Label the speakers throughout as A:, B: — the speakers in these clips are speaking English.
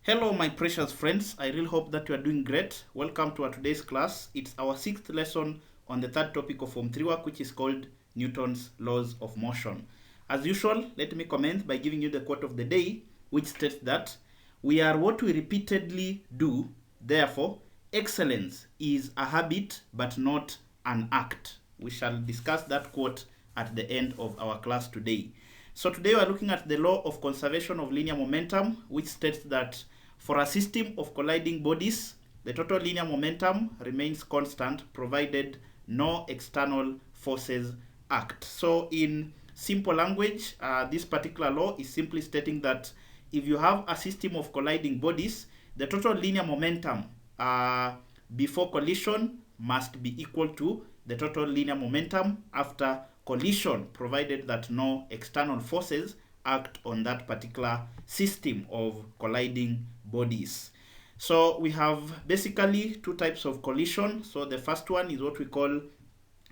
A: Hello, my precious friends. I really hope that you are doing great. Welcome to our today's class. It's our sixth lesson on the third topic of Form 3 work, which is called Newton's Laws of Motion. As usual, let me commence by giving you the quote of the day, which states that we are what we repeatedly do. Therefore, excellence is a habit but not an act. We shall discuss that quote at the end of our class today. So today we are looking at the law of conservation of linear momentum, which states that for a system of colliding bodies, the total linear momentum remains constant provided no external forces act. So in simple language, this particular law is simply stating that if you have a system of colliding bodies, the total linear momentum before collision must be equal to the total linear momentum after collision, provided that no external forces act on that particular system of colliding bodies. So we have basically two types of collision. So the first one is what we call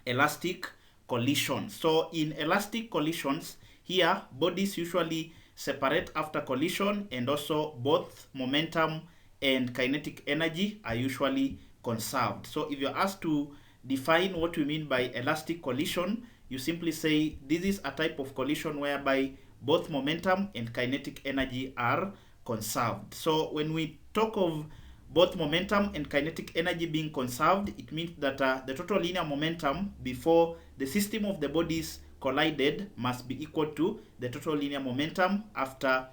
A: elastic collision. So in elastic collisions, here bodies usually separate after collision, and also both momentum and kinetic energy are usually conserved. So if you're asked to define what we mean by elastic collision, you simply say this is a type of collision whereby both momentum and kinetic energy are conserved. So when we talk of both momentum and kinetic energy being conserved, it means that the total linear momentum before the system of the bodies collided must be equal to the total linear momentum after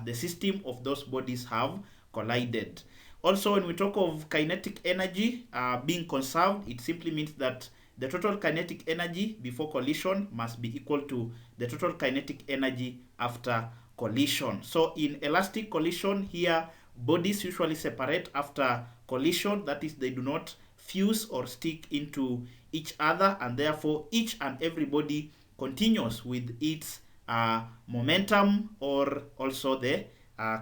A: the system of those bodies have collided. Also, when we talk of kinetic energy being conserved, it simply means that the total kinetic energy before collision must be equal to the total kinetic energy after collision. So in elastic collision, here bodies usually separate after collision, that is, they do not fuse or stick into each other, and therefore each and every body continues with its momentum or also the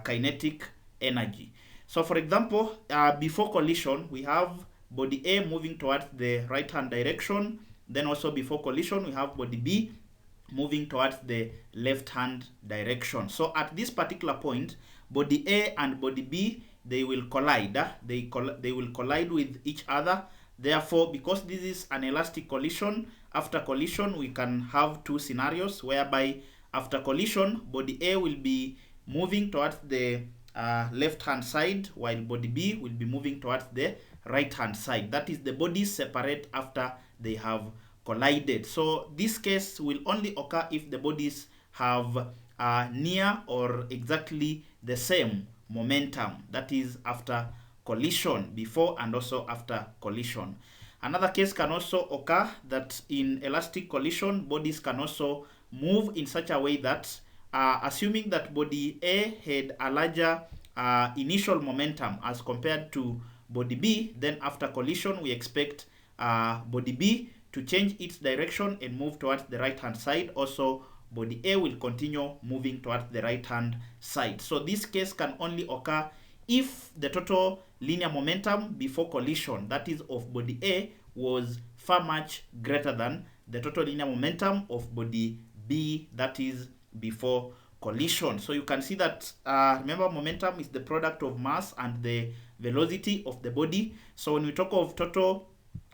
A: kinetic energy. So for example, before collision, we have body A moving towards the right hand direction. Then also before collision, we have body B moving towards the left hand direction. So at this particular point, body A and body B, they will collide. They will collide with each other. Therefore, because this is an elastic collision, after collision we can have two scenarios whereby after collision, body A will be moving towards the left hand side, while body B will be moving towards the right hand side. That is, the bodies separate after they have collided. So this case will only occur if the bodies have near or exactly the same momentum, that is after collision, before and also after collision. Another case can also occur that in elastic collision, bodies can also move in such a way that assuming that body A had a larger initial momentum as compared to body B, then after collision we expect body B to change its direction and move towards the right hand side. Also, body A will continue moving towards the right hand side. So this case can only occur if the total linear momentum before collision, that is of body A, was far much greater than the total linear momentum of body B, that is before collision. So you can see that remember, momentum is the product of mass and the velocity of the body. So when we talk of total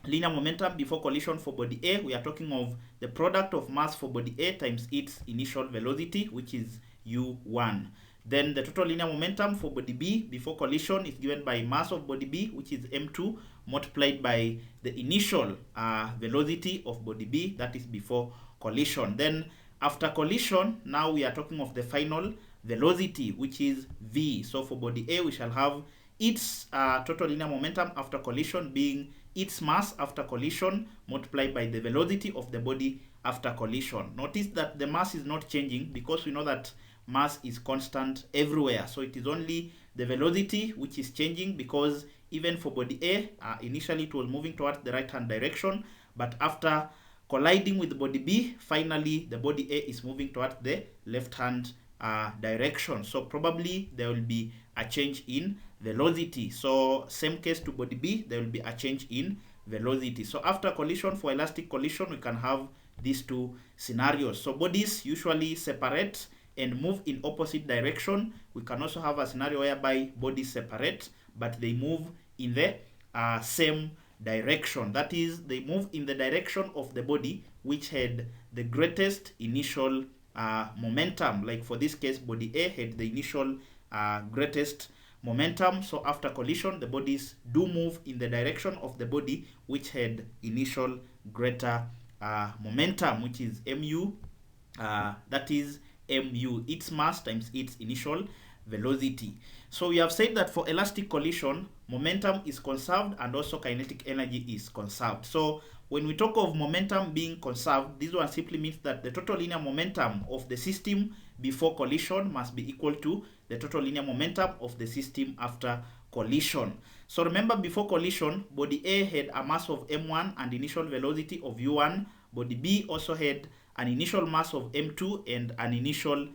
A: linear momentum before collision for body A, we are talking of the product of mass for body A times its initial velocity, which is u1. Then the total linear momentum for body B before collision is given by mass of body B, which is m2, multiplied by the initial velocity of body B, that is before collision. Then after collision, now we are talking of the final velocity, which is v. So for body A, we shall have its total linear momentum after collision being its mass after collision multiplied by the velocity of the body after collision. Notice that the mass is not changing because we know that mass is constant everywhere. So it is only the velocity which is changing, because even for body A, initially it was moving towards the right hand direction, but after colliding with body B, finally the body A is moving towards the left hand direction. So probably there will be a change in velocity. So same case to body B, there will be a change in velocity. So after collision, for elastic collision, we can have these two scenarios. So bodies usually separate and move in opposite direction, we can also have a scenario whereby bodies separate, but they move in the same direction. That is, they move in the direction of the body which had the greatest initial momentum. Like for this case, body A had the initial greatest momentum. So after collision, the bodies do move in the direction of the body which had initial greater momentum, which is mu. That is mu, its mass times its initial velocity. So we have said that for elastic collision, momentum is conserved and also kinetic energy is conserved. So when we talk of momentum being conserved, this one simply means that the total linear momentum of the system before collision must be equal to the total linear momentum of the system after collision. So remember, before collision, body A had a mass of m1 and initial velocity of u1. Body B also had an initial mass of m2 and an initial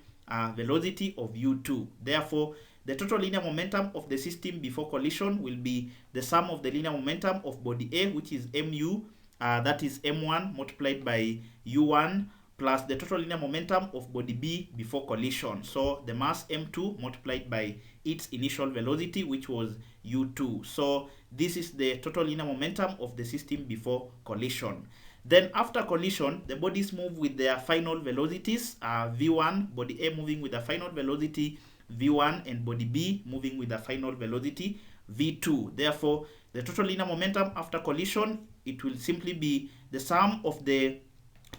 A: velocity of u2. Therefore, the total linear momentum of the system before collision will be the sum of the linear momentum of body A, which is mu, that is m1 multiplied by u1, plus the total linear momentum of body B before collision. So the mass m2 multiplied by its initial velocity, which was u2. So this is the total linear momentum of the system before collision. Then after collision, the bodies move with their final velocities, v1, body A moving with a final velocity v1, and body B moving with a final velocity v2. Therefore, the total linear momentum after collision, it will simply be the sum of the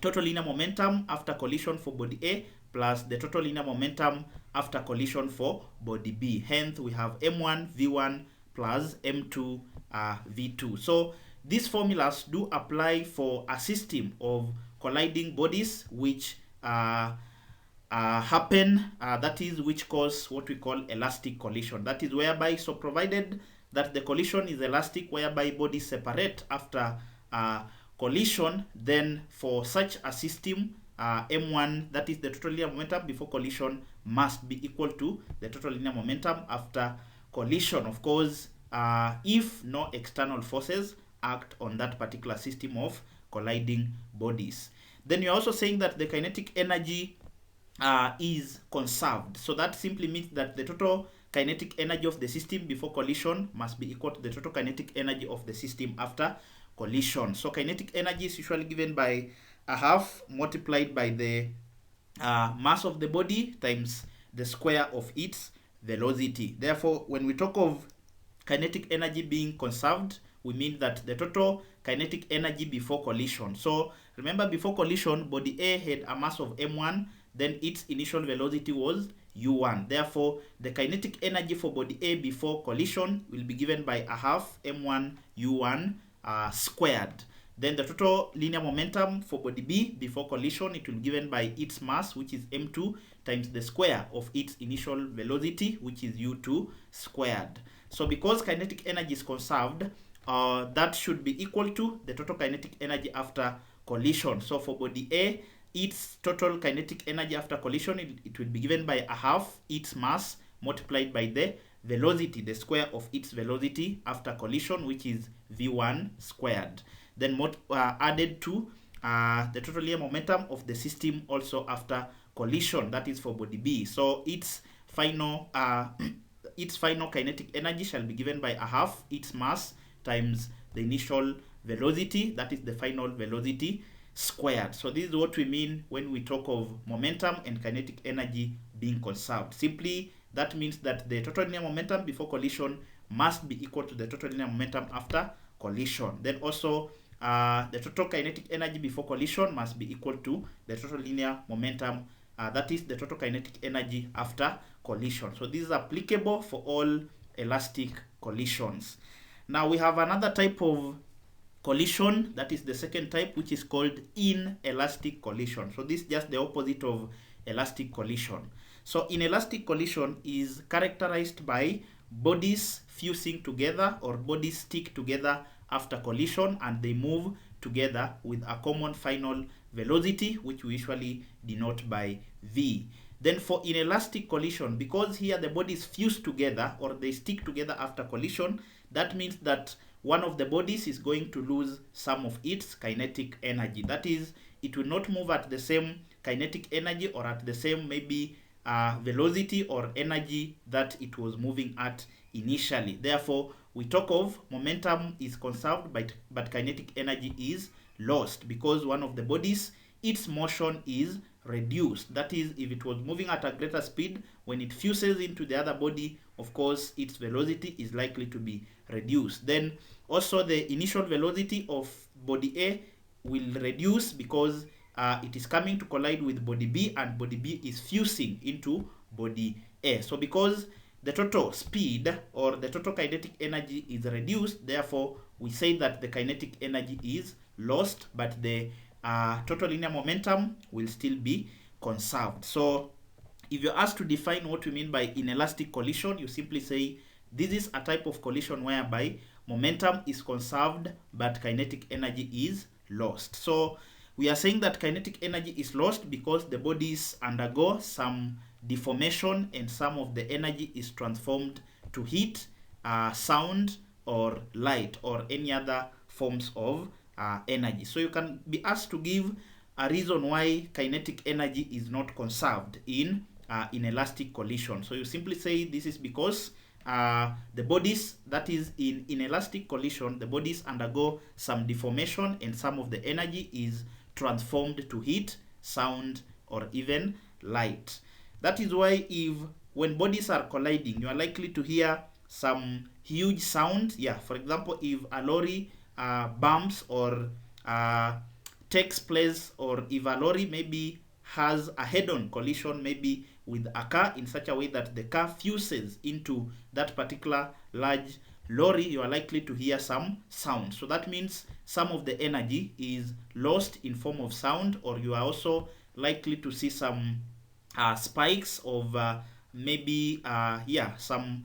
A: total linear momentum after collision for body A plus the total linear momentum after collision for body B. Hence, we have m1 v1 plus m2 v2. So these formulas do apply for a system of colliding bodies which happen, that is, which cause what we call elastic collision. That is whereby, so provided that the collision is elastic, whereby bodies separate after collision, then for such a system, m1, that is the total linear momentum before collision, must be equal to the total linear momentum after collision. Of course, if no external forces act on that particular system of colliding bodies. Then you're also saying that the kinetic energy is conserved. So that simply means that the total kinetic energy of the system before collision must be equal to the total kinetic energy of the system after collision. So kinetic energy is usually given by a half multiplied by the mass of the body times the square of its velocity. Therefore, when we talk of kinetic energy being conserved, we mean that the total kinetic energy before collision. So remember, before collision, body A had a mass of m1, then its initial velocity was u1. Therefore, the kinetic energy for body A before collision will be given by a half m1 u1 squared. Then the total linear momentum for body B before collision, it will be given by its mass, which is m2, times the square of its initial velocity, which is u2 squared. So because kinetic energy is conserved, that should be equal to the total kinetic energy after collision. So for body A, its total kinetic energy after collision, it will be given by a half its mass multiplied by the velocity, the square of its velocity after collision, which is v1 squared. Then added to the total linear momentum of the system also after collision, that is for body B. So its final kinetic energy shall be given by a half its mass times the initial velocity, that is the final velocity squared. So this is what we mean when we talk of momentum and kinetic energy being conserved. Simply, that means that the total linear momentum before collision must be equal to the total linear momentum after collision. Then also, the total kinetic energy before collision must be equal to the total linear momentum, that is the total kinetic energy after collision. So this is applicable for all elastic collisions. Now we have another type of collision, that is the second type, which is called inelastic collision. So this is just the opposite of elastic collision. So inelastic collision is characterized by bodies fusing together or bodies stick together after collision, and they move together with a common final velocity, which we usually denote by v. Then for inelastic collision, because here the bodies fuse together or they stick together after collision, that means that one of the bodies is going to lose some of its kinetic energy. That is, it will not move at the same kinetic energy or at the same maybe velocity or energy that it was moving at initially. Therefore, we talk of momentum is conserved, but kinetic energy is lost because one of the bodies, its motion is reduced. That is, if it was moving at a greater speed, when it fuses into the other body, of course, its velocity is likely to be reduced. Then also the initial velocity of body A will reduce because it is coming to collide with body B, and body B is fusing into body A. So because the total speed or the total kinetic energy is reduced, therefore we say that the kinetic energy is lost, but the total linear momentum will still be conserved. So if you're asked to define what we mean by inelastic collision, you simply say this is a type of collision whereby momentum is conserved but kinetic energy is lost. So we are saying that kinetic energy is lost because the bodies undergo some deformation and some of the energy is transformed to heat, sound, or light, or any other forms of energy. So you can be asked to give a reason why kinetic energy is not conserved in inelastic collision. So you simply say this is because the bodies, that is in inelastic collision, the bodies undergo some deformation and some of the energy is transformed to heat, sound, or even light. That is why when bodies are colliding, you are likely to hear some huge sound. Yeah, for example, if a lorry bumps or takes place, or if a lorry maybe has a head-on collision maybe with a car in such a way that the car fuses into that particular large lorry, you are likely to hear some sound. So that means some of the energy is lost in form of sound, or you are also likely to see some spikes of maybe some,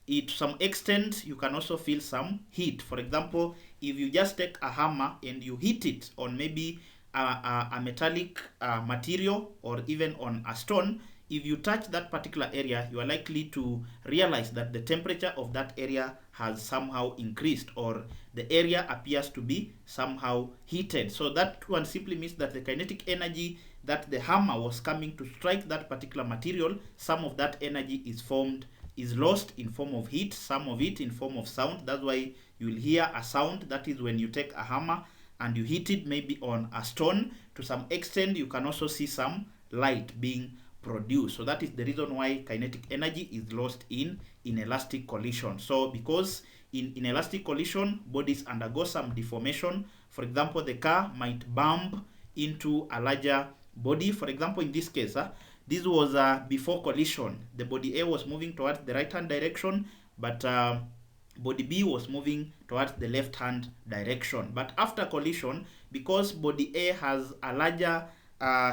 A: to some extent you can also feel some heat. For example, if you just take a hammer and you hit it on maybe a metallic material or even on a stone, if you touch that particular area, you are likely to realize that the temperature of that area has somehow increased, or the area appears to be somehow heated. So that one simply means that the kinetic energy that the hammer was coming to strike that particular material, some of that energy is lost in form of heat, some of it in form of sound. That's why you will hear a sound. That is when you take a hammer and you hit it maybe on a stone. To some extent, you can also see some light being produced. So that is the reason why kinetic energy is lost in inelastic collision. So because in inelastic collision, bodies undergo some deformation. For example, the car might bump into a larger body. For example, in this case, this was before collision. The body A was moving towards the right hand direction, but body B was moving towards the left hand direction. But after collision, because body A has a larger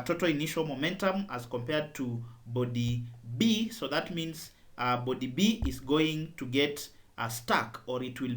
A: total initial momentum as compared to body B, so that means body B is going to get stuck, or it will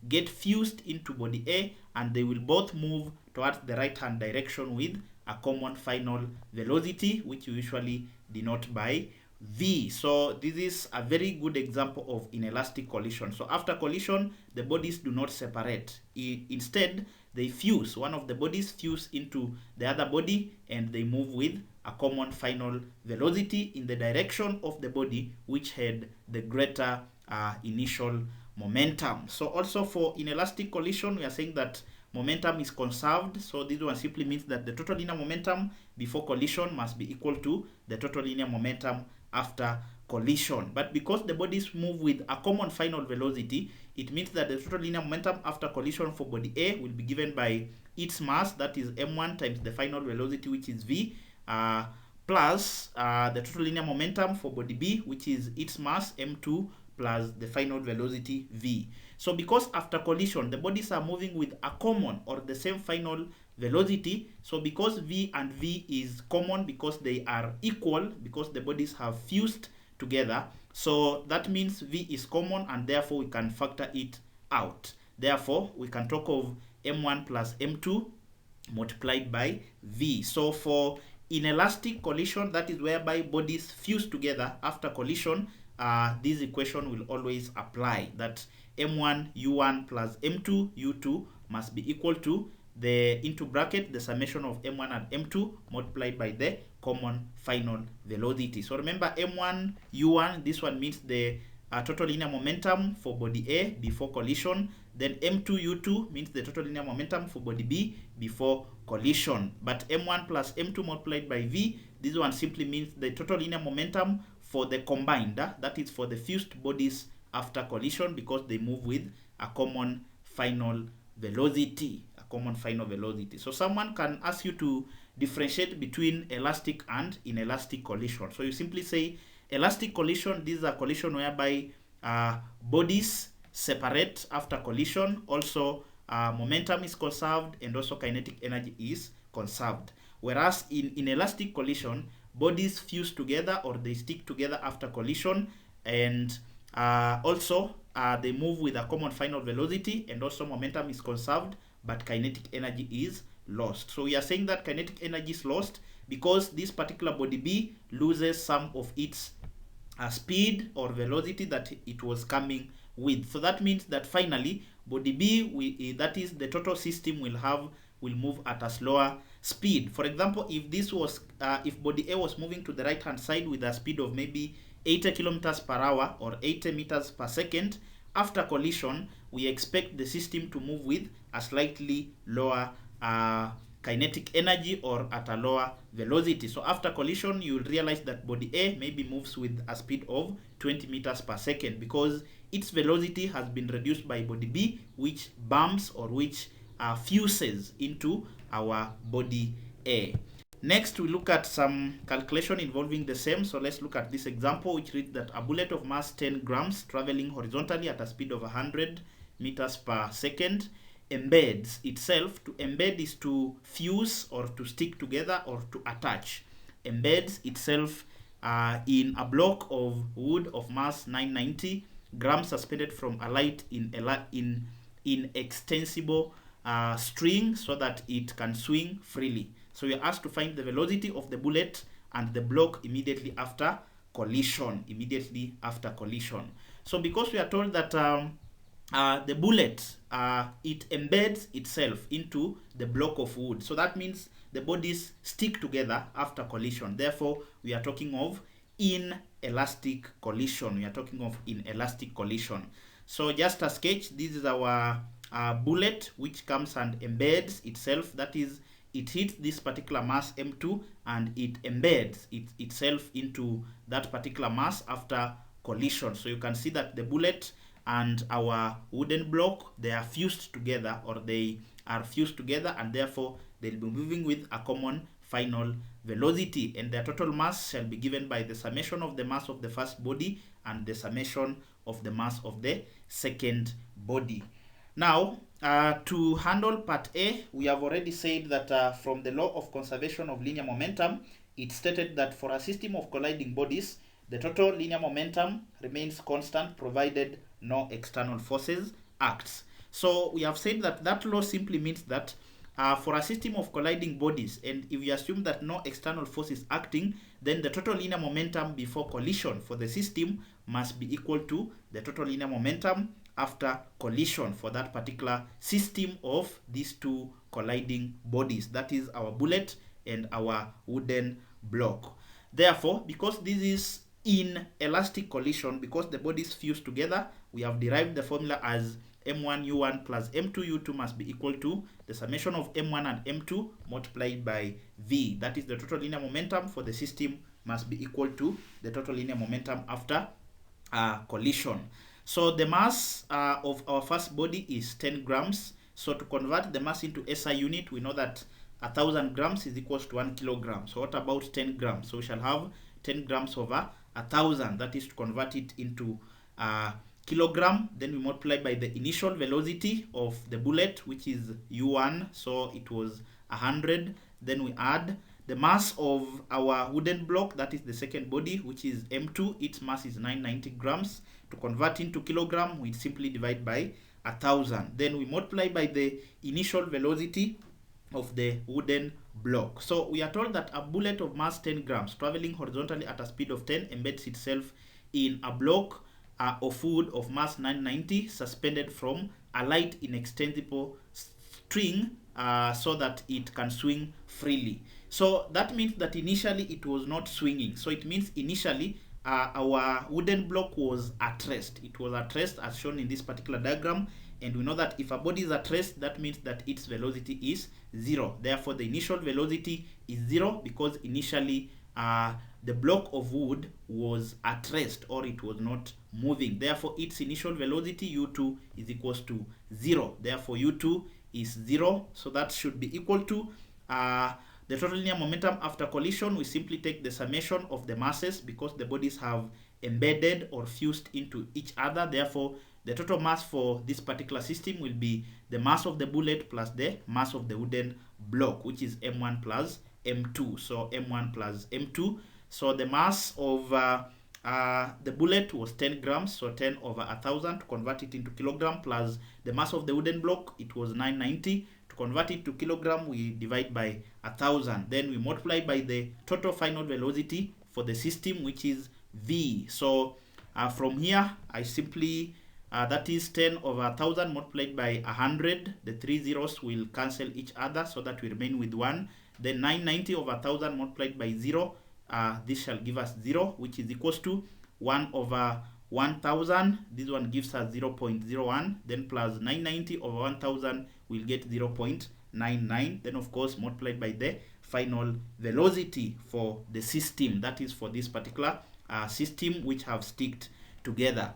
A: get fused into body A, and they will both move towards the right hand direction with a common final velocity, which you usually denote by V. So this is a very good example of inelastic collision. So after collision, the bodies do not separate. Instead, they fuse. One of the bodies fuse into the other body, and they move with a common final velocity in the direction of the body which had the greater initial momentum. So also for inelastic collision, we are saying that momentum is conserved. So this one simply means that the total linear momentum before collision must be equal to the total linear momentum after collision. But because the bodies move with a common final velocity, it means that the total linear momentum after collision for body A will be given by its mass, that is m1 times the final velocity, which is v, plus the total linear momentum for body B, which is its mass m2 plus the final velocity v. So because after collision the bodies are moving with a common or the same final velocity, so because v and v is common, because they are equal, because the bodies have fused together, so that means v is common, and therefore we can factor it out. Therefore we can talk of m1 plus m2 multiplied by v. So for inelastic collision, that is whereby bodies fuse together after collision, this equation will always apply, that m1 u1 plus m2 u2 must be equal to the into bracket the summation of m1 and m2 multiplied by the common final velocity. So remember, m1 u1, this one means the total linear momentum for body A before collision. Then m2 u2 means the total linear momentum for body B before collision. But m1 plus m2 multiplied by v, this one simply means the total linear momentum for the combined, that is for the fused bodies after collision, because they move with a common final velocity. So someone can ask you to differentiate between elastic and inelastic collision. So you simply say elastic collision, this is a collision whereby bodies separate after collision. Also momentum is conserved, and also kinetic energy is conserved. Whereas in inelastic collision, bodies fuse together or they stick together after collision, and also they move with a common final velocity, and also momentum is conserved, but kinetic energy is lost. So we are saying that kinetic energy is lost because this particular body B loses some of its speed or velocity that it was coming with. So that means that finally body B, that is the total system, will move at a slower speed. For example, if this was if body A was moving to the right hand side with a speed of maybe 80 kilometers per hour or 80 meters per second, after collision we expect the system to move with a slightly lower kinetic energy or at a lower velocity. So after collision, you will realize that body A maybe moves with a speed of 20 meters per second because its velocity has been reduced by body B, which bumps or which fuses into our body A. Next, we look at some calculation involving the same. So let's look at this example, which reads that a bullet of mass 10 grams traveling horizontally at a speed of 100 meters per second embeds itself. To embed is to fuse or to stick together or to attach. Embeds itself in a block of wood of mass 990 grams suspended from a light in extensible string so that it can swing freely. So we are asked to find the velocity of the bullet and the block immediately after collision. So because we are told that the bullet, it embeds itself into the block of wood, so that means the bodies stick together after collision. Therefore, we are talking of inelastic collision. So just a sketch, this is our bullet which comes and embeds itself. That is, it hits this particular mass m2 and it embeds itself into that particular mass after collision. So you can see that the bullet and our wooden block, they are fused together, and therefore they'll be moving with a common final velocity, and their total mass shall be given by the summation of the mass of the first body and the summation of the mass of the second body. Now, to handle part A, we have already said that from the law of conservation of linear momentum, it stated that for a system of colliding bodies, the total linear momentum remains constant provided no external forces acts. So we have said that that law simply means that for a system of colliding bodies, and if you assume that no external force is acting, then the total linear momentum before collision for the system must be equal to the total linear momentum after collision for that particular system of these two colliding bodies, that is our bullet and our wooden block. Therefore, because this is inelastic collision, because the bodies fuse together, we have derived the formula as m1 u1 plus m2 u2 must be equal to the summation of m1 and m2 multiplied by v. That is, the total linear momentum for the system must be equal to the total linear momentum after collision. So the mass of our first body is 10 grams. So to convert the mass into SI unit, we know that 1,000 grams is equals to 1 kilogram. So what about 10 grams? So we shall have 10 grams over 1,000. That is to convert it into kilogram. Then we multiply by the initial velocity of the bullet, which is u1. So it was 100. Then we add the mass of our wooden block, that is the second body, which is m2. Its mass is 990 grams. To convert into kilogram, we simply divide by 1,000. Then we multiply by the initial velocity of the wooden block. So we are told that a bullet of mass 10 grams traveling horizontally at a speed of 10 embeds itself in a block of wood of mass 990 suspended from a light inextensible string so that it can swing freely. So that means that initially it was not swinging. So it means initially our wooden block was at rest. It was at rest as shown in this particular diagram, and we know that if a body is at rest, that means that its velocity is 0. Therefore the initial velocity is 0 because initially the block of wood was at rest, or it was not moving. Therefore its initial velocity u2 is equals to 0. Therefore u2 is 0. So that should be equal to the total linear momentum after collision. We simply take the summation of the masses because the bodies have embedded or fused into each other. Therefore the total mass for this particular system will be the mass of the bullet plus the mass of the wooden block, which is m1 plus m2. So m1 plus m2. So the mass of the bullet was 10 grams, so 10 over 1,000. To convert it into kilogram, plus the mass of the wooden block, it was 990. To convert it to kilogram, we divide by 1,000. Then we multiply by the total final velocity for the system, which is v. So from here I simply that is 10 over 1,000 multiplied by 100. The 3 zeros will cancel each other, so that we remain with 1. Then 990 over 1,000 multiplied by 0. This shall give us 0, which is equals to 1 over 1,000. This one gives us 0.01. Then plus 990 over 1,000 will get 0.99. Then of course multiplied by the final velocity for the system, that is for this particular system which have sticked together.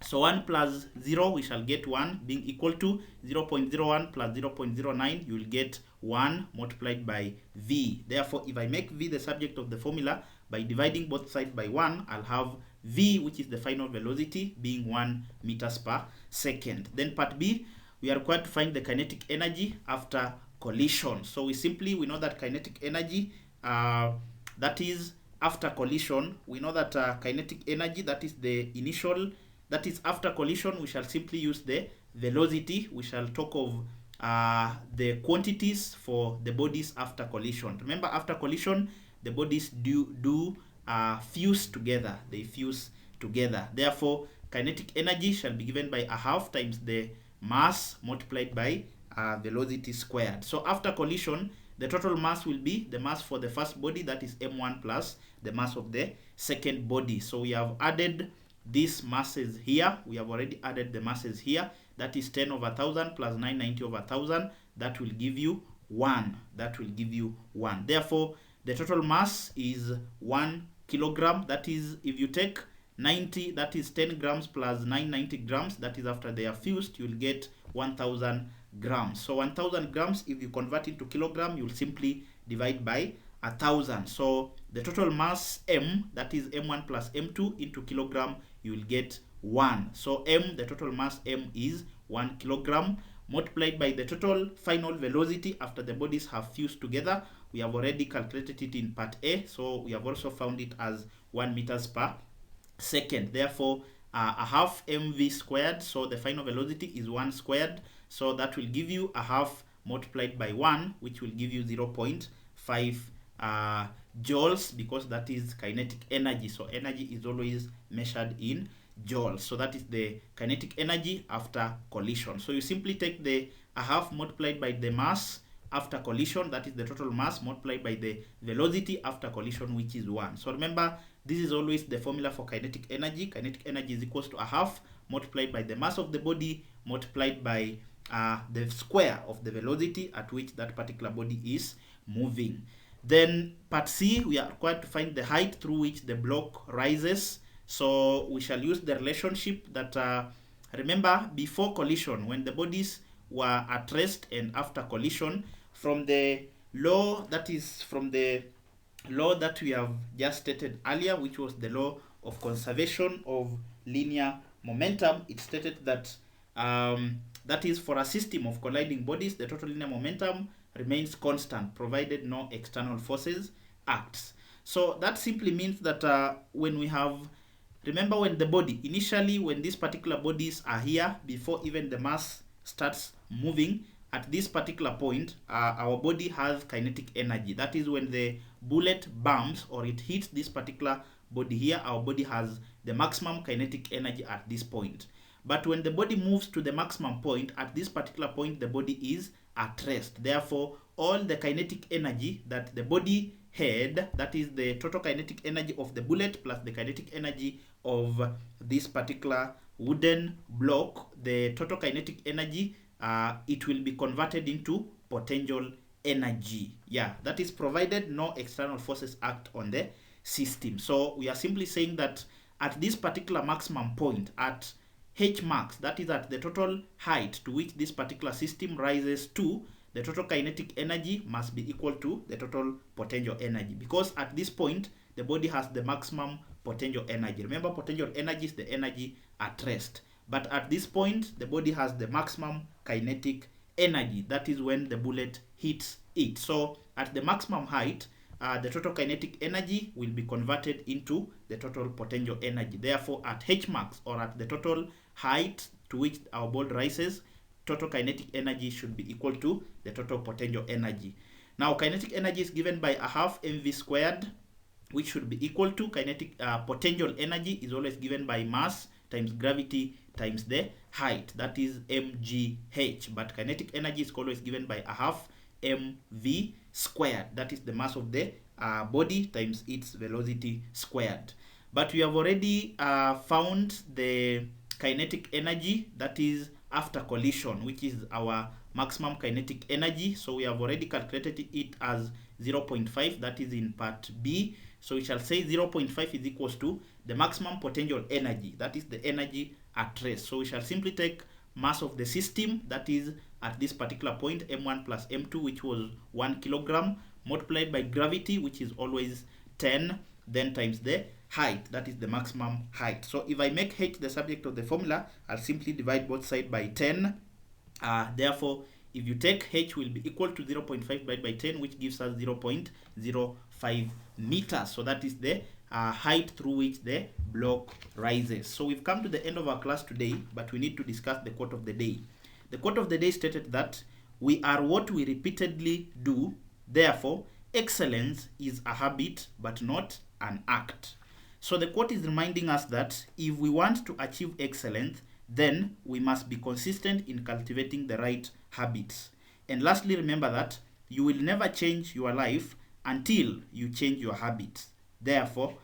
A: So 1 plus 0, we shall get 1, being equal to 0.01 plus 0.09, you will get 1 multiplied by v. Therefore, if I make v the subject of the formula, by dividing both sides by 1, I'll have v, which is the final velocity, being 1 meters per second. Then part B, we are required to find the kinetic energy after collision. So we know that kinetic energy, that is after collision, we know that kinetic energy, that is the initial, that is after collision, we shall simply use the velocity. We shall talk of the quantities for the bodies after collision. Remember, after collision, the bodies do fuse together. They fuse together. Therefore, kinetic energy shall be given by a half times the mass multiplied by velocity squared. So after collision, the total mass will be the mass for the first body, that is m1, plus the mass of the second body. So we have added these masses here. We have already added the masses here. That is 10 over 1,000 plus 990 over 1,000. That will give you 1. That will give you 1. Therefore, the total mass is 1 kilogram. That is, if you take 90, that is 10 grams plus 990 grams. That is after they are fused, you will get 1,000 grams. So 1,000 grams, if you convert it to kilogram, you will simply divide by 1,000. So the total mass m, that is m1 plus m2 into kilogram, you will get 1. So m, the total mass m is 1 kilogram multiplied by the total final velocity after the bodies have fused together. We have already calculated it in part A, so we have also found it as 1 meters per second. Therefore, a half mv squared, so the final velocity is 1 squared. So that will give you a half multiplied by 1, which will give you 0.5 joules, because that is kinetic energy. So energy is always measured in joules. So that is the kinetic energy after collision. So you simply take the a half multiplied by the mass after collision, that is the total mass, multiplied by the velocity after collision, which is 1. So remember, this is always the formula for kinetic energy. Kinetic energy is equals to a half multiplied by the mass of the body multiplied by the square of the velocity at which that particular body is moving. Then part C, we are required to find the height through which the block rises. So we shall use the relationship that, remember, before collision, when the bodies were at rest, and after collision, from the law, that is from the law that we have just stated earlier, which was the law of conservation of linear momentum, it stated that that is, for a system of colliding bodies, the total linear momentum remains constant provided no external forces acts. So that simply means that when we have, remember, when the body initially, when these particular bodies are here, before even the mass starts moving, at this particular point, our body has kinetic energy. That is, when the bullet bumps or it hits this particular body here, our body has the maximum kinetic energy at this point. But when the body moves to the maximum point, at this particular point, the body is at rest. Therefore, all the kinetic energy that the body had, that is the total kinetic energy of the bullet plus the kinetic energy of this particular wooden block, the total kinetic energy, it will be converted into potential energy. Yeah, that is provided no external forces act on the system. So we are simply saying that at this particular maximum point, at H max, that is at the total height to which this particular system rises to, the total kinetic energy must be equal to the total potential energy, because at this point the body has the maximum potential energy. Remember, potential energy is the energy at rest, but at this point the body has the maximum kinetic energy. That is when the bullet hits it. So at the maximum height, the total kinetic energy will be converted into the total potential energy. Therefore, at H max, or at the total height to which our ball rises, total kinetic energy should be equal to the total potential energy. Now, kinetic energy is given by a half mv squared, which should be equal to kinetic potential energy is always given by mass times gravity times the height, that is mgh. But kinetic energy is always given by a half mv squared, that is the mass of the body times its velocity squared. But we have already found the kinetic energy, that is after collision, which is our maximum kinetic energy. So we have already calculated it as 0.5, that is in part B. So we shall say 0.5 is equals to the maximum potential energy, that is the energy at rest. So we shall simply take mass of the system, that is at this particular point m1 plus m2, which was 1 kilogram, multiplied by gravity, which is always 10, then times the height, that is the maximum height. So if I make h the subject of the formula, I'll simply divide both sides by 10. Therefore, if you take h will be equal to 0.5 divided by 10, which gives us 0.05 meters. So that is the height through which the block rises. So we've come to the end of our class today, but we need to discuss the quote of the day. The quote of the day stated that we are what we repeatedly do. Therefore, excellence is a habit but not an act. So the quote is reminding us that if we want to achieve excellence, then we must be consistent in cultivating the right habits. And lastly, remember that you will never change your life until you change your habits. Therefore,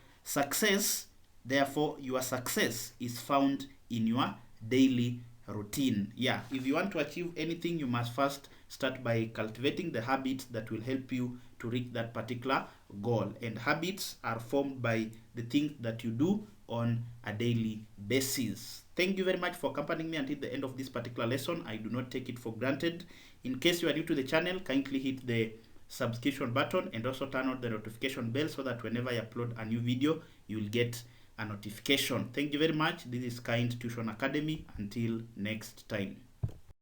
A: your success is found in your daily routine. Yeah, if you want to achieve anything, you must first start by cultivating the habits that will help you to reach that particular goal. And habits are formed by the things that you do on a daily basis. Thank you very much for accompanying me until the end of this particular lesson. I do not take it for granted. In case you are new to the channel, kindly hit the subscription button and also turn on the notification bell so that whenever I upload a new video, you will get a notification. Thank you very much. This is Kind Tuition Academy. Until next time.